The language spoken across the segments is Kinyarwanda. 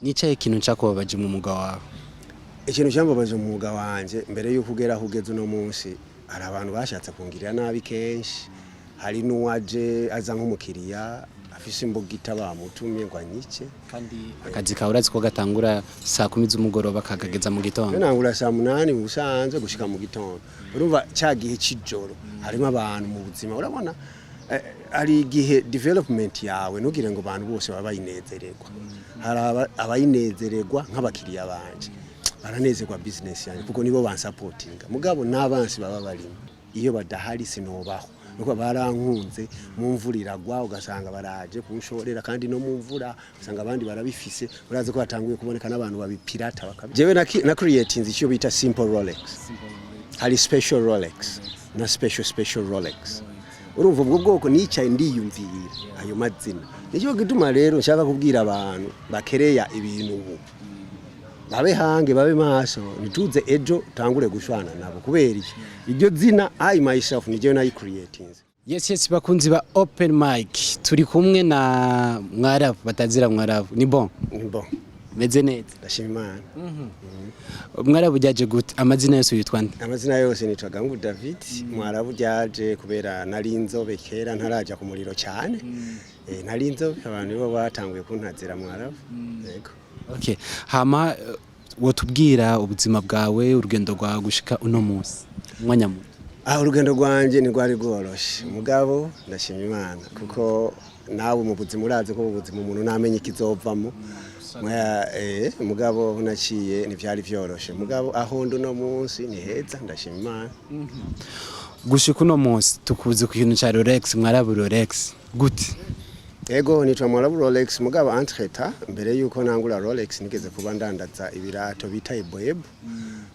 nicaye ikintu ncakubabaje mu mwuga wawe ikintu cyambabaje mu mwuga wanje mbere yuko ugera hugeze uno munsi hari abantu bashatse kungirira nabi kenshi hari nuwaje aza nk'umukiriya afise imbugita bamutumye ngo anyice kandi akazi kawe urazi ko gatangura saa 10 z'umugoroba kagageza mu gitondo nangura saa 8 mu busanzwe gushika mu gitondo urumva cyagihe cijoro harimo abantu mu buzima urabona ari igihe development yawe ntugire ngo abantu bose baba bayinezererwa hari abayinezererwa nk'abakiriya banje baranezerwa business yanjye kuko nibo bansupportinga mugabo n'abansi baba barimo iyo badahari sinobaho nuko barankunze mu mvura iragwa ugasanga baraje kunshorera kandi no mu mvura usanga abandi barabifise uraze ko batanguye kuboneka n'abantu babipirata jewe na creating icyo bita simple Rolex hari special Rolex na special Rolex urumva ubwo bwoko nicaye ndiyumvira ayo mazina nicyo gituma rero nshaka kubwira abantu bakereya ibintu ubu babe hange babe maso nituze ejo tangure gushwana nabo kubera iki iryo zina I myself nije nayi creating. Yes bakunzi ba open mic turi kumwe na Mwarabu batazira Mwarabu ni bon meze neza ndashima Imana. Mwarabu jaje gute amazina yose yitwa nde? Amazina yose nitwaga ngo David. Mwarabu jaje kubera nari inzobe kera ntaraja ku muriro cyane nari inzobe abantu bo batanguye kuntazira Mwarabu yego. Okay hama wotubwira ubuzima bwawe urugendo rwa gushika uno munsi mwanya mu urugendo rwanje ni rwari rworoshe mugabo ndashima Imana kuko nawe mu buzima uraze ko ubuzima umuntu namenye ikizovamo mugabo naciye ntivyari vyoroshe mugabo aho ndo no munsi ni heza ndashima Imana. Gushika uno munsi tukuze ku kintu ca Rolex Mwarabu Rolex gute? Ego nitwa Mwarabu Rolex mugabo entreta mbere yuko nangura Rolex nigeze kuba ndandaza ibirato bita ibweb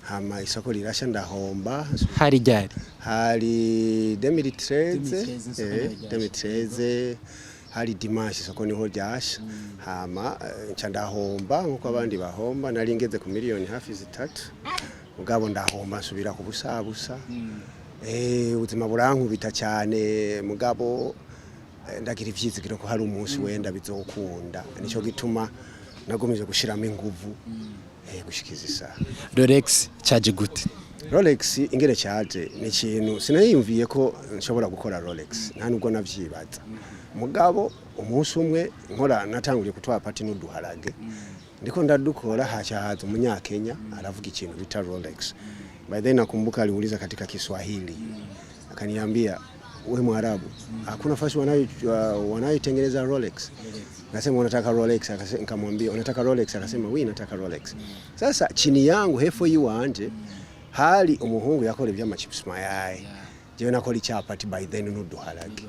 hama isoko rirasha ndahomba hari ryari hari 2013 hari dimanche isoko niho ryasha hama nca ndahomba nkuko abandi bahomba nari ngeze ku miliyoni hafi 3 mugabo ndahomba nsubira ku busabusa ubuzima burankubita cyane mugabo ndagira ivyizigiro ko hari umunsi wenda bizokunda nico gituma nagomije gushiramo inguvu gushikiza isa. Rolex charge gute? Rolex ingere charge ni ikintu sinayimviye ko nshobora gukora Rolex nta nubwo navyibaza mugabo umunsi umwe nkora natanguriye kutwa party n'uduharage ndiko ndadukora hacha umunyakenya aravuga ikintu bita Rolex by then nakumbuka aliuliza katika Kiswahili akaniambia wewe Mwarabu hakuna fashi wanayotengeneza Rolex nasema unataka Rolex nikamwambia unataka Rolex akasema wewe nataka Rolex sasa chini yangu hefo yiwanje hali umuhungu yakora iby'amachips mayaye jewe nakora icyapati by then n'uduharage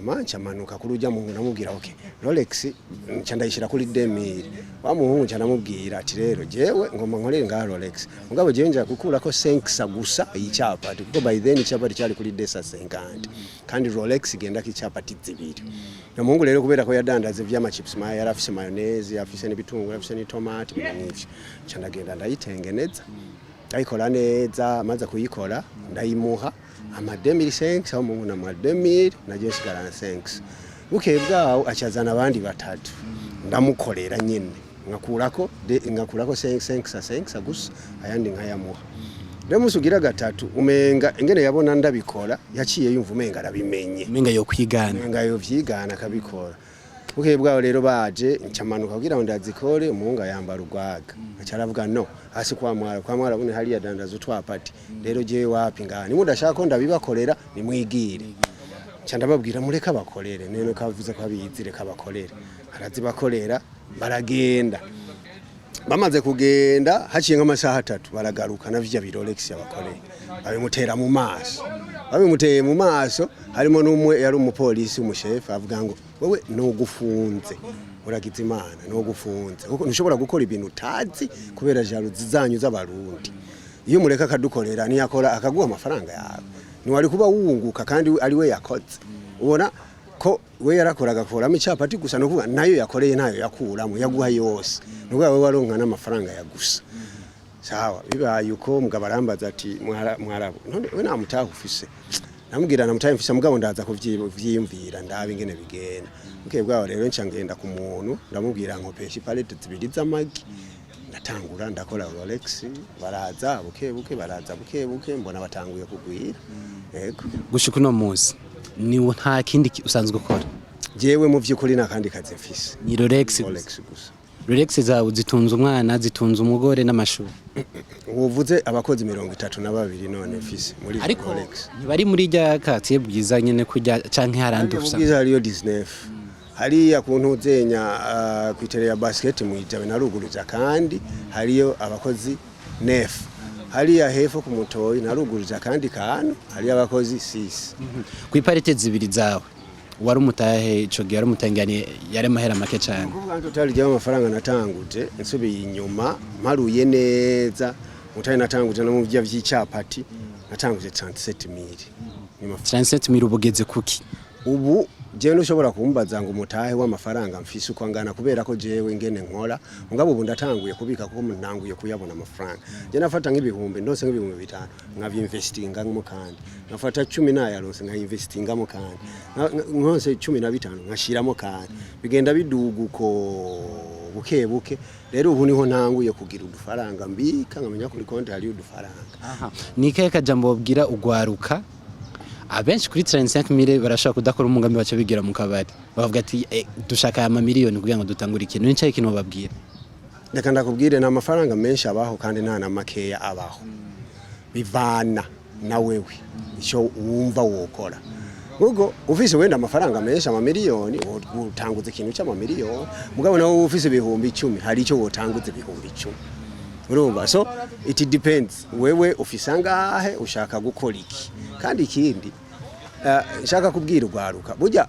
mancha manuka kuruja mu namubwira okay Rolex ncandayishira kuri 2000 wa muhungu cyanamubwira ati rero jewe ngoma nkorera nga Rolex mugabo jewe nja gukura ko 5 gusa icyapati kuko by then icyapati cyari kuri 250 kandi Rolex igenda k'icyapati zibiri na muhungu rero kubera ko yadandaze vy'amachips maye yarafise mayonnaise yafise n'ibitunguru yafise ni tomate n'ivyo candagenda ndayitengeneza ndayikora neza maze kuyikora ndayimuha ama 2005 aho umuntu na 2000 na Jesse 45 bukeye bwawo acazana abandi batatu ndamukorera nyine ngakurako 5 gusa ayandi nkayamuha ndamusugira gatatu umenga ingene yabona ndabikora yaciye yumva umenga arabimenye umenga yo kwigana umenga yo vyigana kabikora bukeye bwawo rero baje ncamanuka kugira ngo ndazikore umuhungu yambara urwaga acaravuga no hasi kwa Mwara bune hali yadandaza utwapati rero je wapi ngani mudashaka ko ndabibakorera nimwigire ca ndababwira mureka bakorere nene kavuze ko abizire kabakorere arazibakorera baragenda bamaze kugenda haciye nk'amasaha 3 baragaruka navyo Rolex yabakoreye babimutera mu maso babimuteye mu maso harimo n'umwe yari umupolisi umushefa avuga ngo wewe no gufunze uragize Imana no gufunze kuko ntushobora gukora ibintu utazi kubera jaro zizanyu z'abarundi iyo mureka kadukorera ni yakora akaguha amafaranga yawe ni wari kuba wunguka kandi ari we yakoze ubona ko we yarakoraga koramo icyapati gusa no kuvuga nayo yakoreye nayo yakuramo yaguha yose nubwo we waronka n'amafaranga yagusa sawa bibaye uko mugabarambaza ati Mwarabu none we namutaha ufise namubwira namutaye mfisha mugabo ndaza kuvyiyumvira ndabe ingene bigenda bukeye bwaho rero nca ngenda ku muntu ndamubwira nkopesha palette zibiri z'amagi natangura ndakora Rolex baraza buke mbona batanguye kugwira yego gushika unomunsi ni nta kindi usanzwe ukora jewe mu vy'ukuri nakandi kazi mfise ni Rolex gusa Rolex zawe zitunze umwana zitunze umugore n'amashuri uvuze abakozi 32 none mfise muri Rolex ntibari muri rya Quartiers Bwiza nyene kujya canke harandi usanga Bwiza hariyo 19 hariya kuntu zenya kwitere ya basket mu Jabe naruguruza kandi hariyo abakozi 9 hariya hepfo ku mutoyi naruguruza kandi kano hariyo abakozi 6 ku iparite zibiri zawe wari umutahe ico gihe wari umutanganye yari mahera make cyane kuvuga ngo totali jya amafaranga natanguje nsubiye inyuma mparuye neza mutahe natanguje no mu bya vy'icapati natanguje 37000 37000 ubugeze kuki ubu jewe nushobora kumbaza ngo umutahe w'amafaranga mfise uko angana kubera ko jewe ngene nkora mugabo ubu ndatanguye kubika kuko ntanguye kuyabona amafaranga je nafata nk'ibihumbi ndose nk'ibihumbi 5 nkavyiinvestinga mu kandi nafata 10 nayarose nkayinvestinga mu kandi nkose 15 nkashiramo kandi bigenda biduguko buke rero ubu niho ntanguye kugira udufaranga mbika nkamenya kuri konti hari udufaranga nikaye kajambo babwira ugwaruka abenshi kuri 35000 barashaka kudakora umugambi baca bigira mu kabari bavuga ati dushaka ama miliyoni kugira ngo dutangure ikintu n'icyo ikintu bababwira ndeka ndakubwire na amafaranga menshi abaho kandi nta na makeya abaho bivana na wewe icyo wumva wokora ubwo ufise wenda amafaranga menshi ama miliyoni utanguze ikintu cy'ama miliyoni mugabo nawe ufise ibihumbi 10 hari icyo wotanguze ibihumbi 10 urumva so it depends wewe ufise angahe ushaka gukora iki kandi ikindi nshaka kubwira ugwaruka burya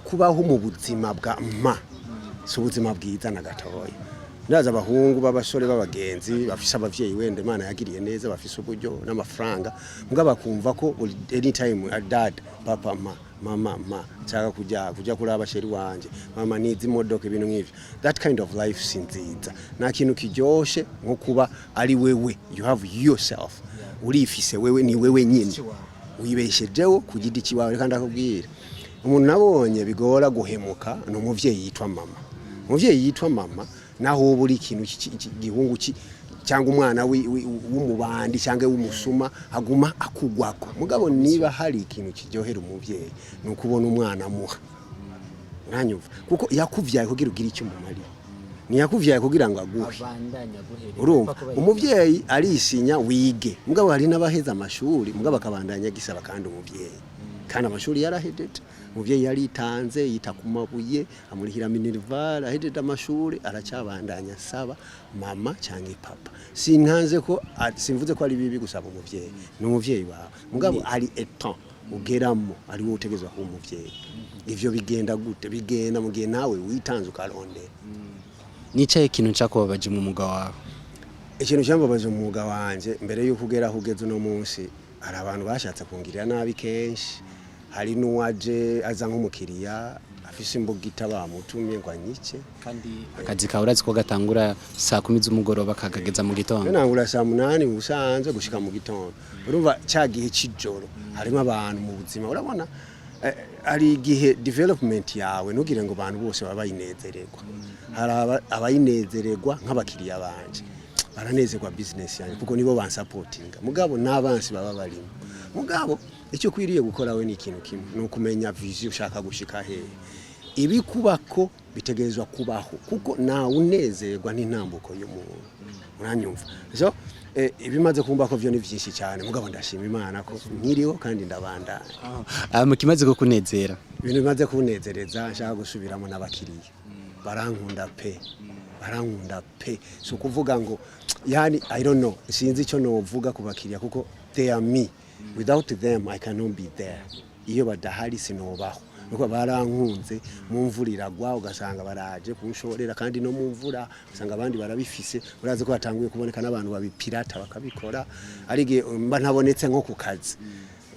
kubaho mu buzima bwa si ubuzima bwiza na gatoya ndaza abahungu b'abasore b'abagenzi bafise abavyeyi wende Imana yagiriye neza bafise uburyo n'amafaranga mugabo bakumva ko anytime dad papa mama cyaka kujya kuri abasheri wanje mama nizi imodoka ibintu nk'ivyo that kind of life sinziza na kintu kiryoshe nko kuba ari wewe you have yourself urifise wewe ni wewe nyine wibeshejeho kugida ikiwawe kandi akubwira umuntu nabonye bigora guhemuka no muvyeyi yitwa mama naho buri kintu gihungu cyangwa umwana w'umubandi cyangwa w'umusuma aguma akugwako mugabo niba hari ikintu kiryohera umuvyeyi no kubona umwana muha nanyumva kuko yakuvyaye kugira ugira icyo mumari ni yakuvyaye kugira ngo aguhe urumva umuvyeyi arisinya wige mugabo hari n'abaheza amashuri mugabo akabandanya gisaba kandi umuvyeyi kandi amashuri yarahejeje umuvyeyi yaritanze yita ku mabuye amurihira minerval ahejeje amashuri aracyabandanya saba mama cyangwa papa sinkanze ko simvuze ko ari bibi gusaba umuvyeyi n'umuvyeyi wawe mugabo ari etant ugeramo ari wo utegezwa ku umuvyeyi ivyo bigenda gute bigenda mu gihe nawe witanze ukarondera nicaye ikintu cyakubabaje mu muga wawe ikintu cyambabaje mu muga wanje mbere yo kugera hugeze no munsi hari abantu bashatse kungirira nabi kenshi hari nuwaje aza nk'umukiriya afise imbugita bamutumye ngo anyice kandi akazi kawe urazi ko gatangura saa 10 z'umugoroba kagageza mu gitondo nangura saa 8 ubusanzwe gushika mu gitondo urumva cyagihe cijoro harimo abantu mu buzima urabona ari igihe development yawe nugire ngo abantu bose babayinezererwa hari abayinezererwa nk'abakiriya banje baranezerwa business yanjye kuko nibo bansupportinga mugabo n'abansi baba barimo mugabo icyo kwiriye gukora we ni ikintu kimwe no kumenya vision ushaka gushika he ibi kubako bitegerezwa kubaho kuko nawe unezerwa n'intambuko y'umuntu uranyumva so ibimaze kumba ko byo ni byinshi cyane mugabo ndashima Imana ko nkiriho kandi ndabandanya mukimaze ko kunezera ibintu bimaze kunezereza nshaka gusubiramo n'abakiriya barankunda pe so kuvuga ngo yani I don't know sinzi icyo novuga ku bakiriya kuko they are me without them I cannot be there iyo badahari sinobaho nuko barankunze mu mvura iragwa ugasanga baraje kunshorera kandi no mu mvura usanga abandi barabifise urazi ko batanguye kuboneka n'abantu babipirata bakabikora arige mba ntabonetse nko ku kazi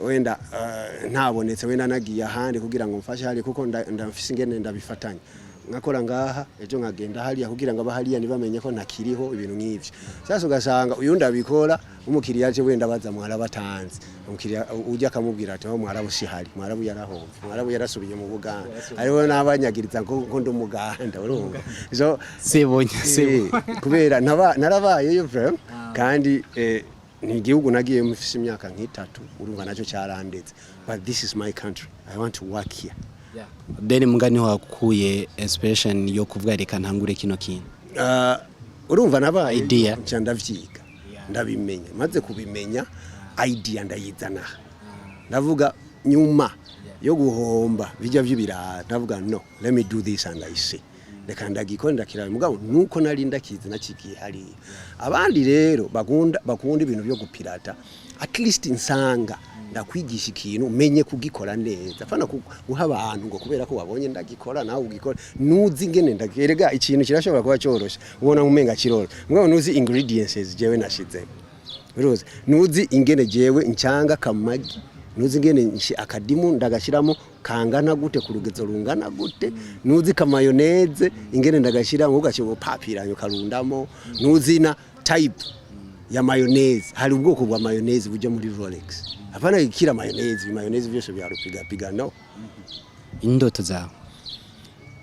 wenda ntabonetse wenda nagiye ahandi kugira ngo mfashe hari kuko ndafise ingene ndabifatanya nkakora ngaha ejo nkagenda hariya kugira ngo abahariya nibamenye ko nakiriho ibintu nk'ivyo sasa ugasanga uyundi abikora umukiriya aje wenda baza mwarabatanze umukiriya ujya akamubwira ati aho mwarabu sihari mwarabu yarahomva mwarabu yarasubiye mu Buganda ariho nabanyagiriza ngo ndo Muganda urumva so sebonye kubera narabaye yo vraiment kandi ni igihugu nagiye mufise imyaka nk'itatu urumva nacyo cyarandetse but this is my country I want to work here. Deni mugani wakuye inspiration yo kuvuga reka ntangure kino kintu urumva nabaye idea ndavyiga ndabimenya maze kubimenya idea ndayizana ndavuga nyuma yo guhomba bijya vy'ibirara ndavuga no let me do this and I see reka ndagikonda kirawe mugabo nuko nari ndakizi nacikiye hari abandi rero bakunda ibintu byo gupirata at least insanga ndakwigisha ikintu umenye kugikora neza fana guha abantu ngo kubera ko wabonye ndagikora nawe ugikora nuzi ingene ndagerega ikintu kirashobora kuba cyorosha ubona nkumenga kiroro mugabo nuzi ingredients jewe nashize biroze nuzi ingene jewe incanga kamagi nuzi ingene akadimu ndagashiramo kangana gute ku rugezo rungana gute nuzi kamayoneze ingene ndagashiramo ugashyira papiranyo karundamo nuzi na type ya mayoneze hari ubwoko bwa mayoneze bujya muri Rolex apana ikira mayoneze byose byarupiga no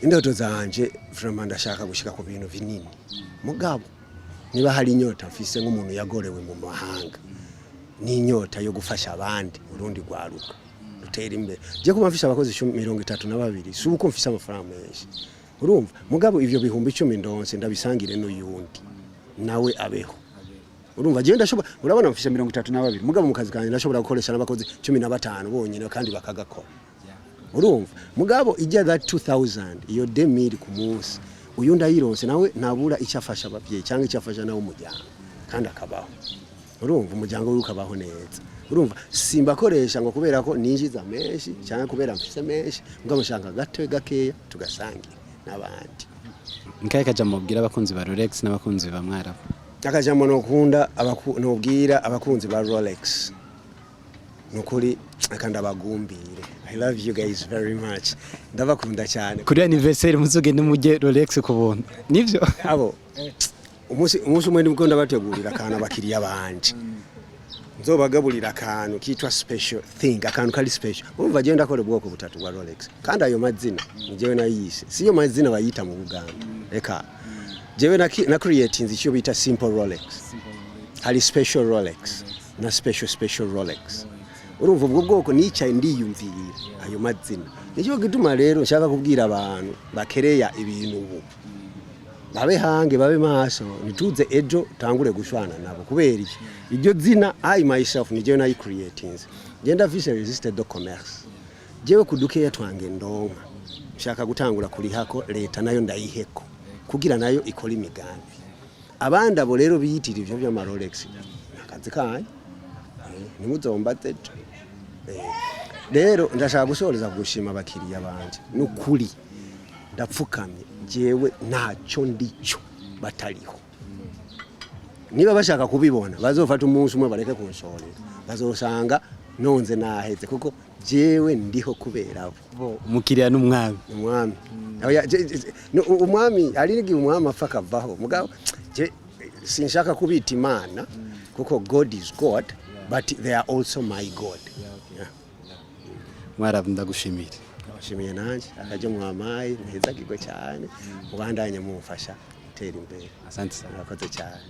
indoto zanje vraiment ndashaka gushika ku bintu binini mugabo niba hari inyota mfise nk'umuntu yagorewe mu mahanga ni inyota yo gufasha abandi urundi gwaruka rutera imbere je kuba mfise abakozi 32 si uko mfise amafaranga menshi urumva mugabo ivyo bihumbi 10 ndonse ndabisangire n'uyundi nawe abeho urumva je ndashobora urabona mfise 32 mugabo mu kazi kanje ndashobora gukoresha n'abakozi 15 bonyine kandi bakagakora urumva mugabo ijya that 2000 iyo 2000 ku munsi uyu ndayironse nawe nabura icyafasha abavyeyi cyangwa icyafasha nawe umuryango kandi akabaho urumva umuryango we ukabaho neza urumva simbakoresha ngo kubera ko ninjiza menshi cyangwa kubera mfise menshi mugabo shanga gato gakeya tugasangira n'abandi nkaye kajambo bwira abakunzi ba Rolex n'abakunzi ba Mwarabu akajambo nokunda nobwira abakunzi ba Rolex nukuri akanda bagumbire I love you guys very much ndabakunda cyane kuri anniversaire muzogende mujye Rolex kubona nivyo abo umunsi umwe ndiko ndabategurira kana bakiriya banje nzobagaburira akantu kitwa special thing akantu kali special umva je ndakora ubwoko butatu bwa Rolex kandi ayo mazina nijewe nayise siyo mazina bayita mu Buganda eka jewe na creating icyo bita simple Rolex hari special Rolex na special Rolex urumva ubwo bwoko nicaye ndiyumvira ayo mazina nicyo gituma rero nshaka kubwira abantu bakereya ibintu ubu babe hange babe maso nituze ejo tangure gushwana nabo kubera iki iryo zina I myself nijewe nayi creating genda visa resisted commerce jewe kudukeya twange ndonka nshaka gutangura kuri hako leta nayo ndayiheko kugira nayo ikora imigambi abandi abo rero biyitira ivyo bya Rolex akazi kanye nimuzombaze rero ndashaka gusoreza gushima abakiriya banje nukuri ndapfukamye jewe ntacyo ndico batariho niba bashaka kubibona bazofata umunsi umwe bareke kunshorera bazosanga nonze naheze kuko jewe ndiho kubera bo umukiriya n'umwami umwami ari nigi umwami afaka vaho mugabo je sinshaka kubita imana kuko God is God but they are also my God. Mwarabu ndagushimira abashimiye nanje akaje mwamaye nteza kigo cyane ubandanye mumfasha gutera imbere asante sana murakoze cyane.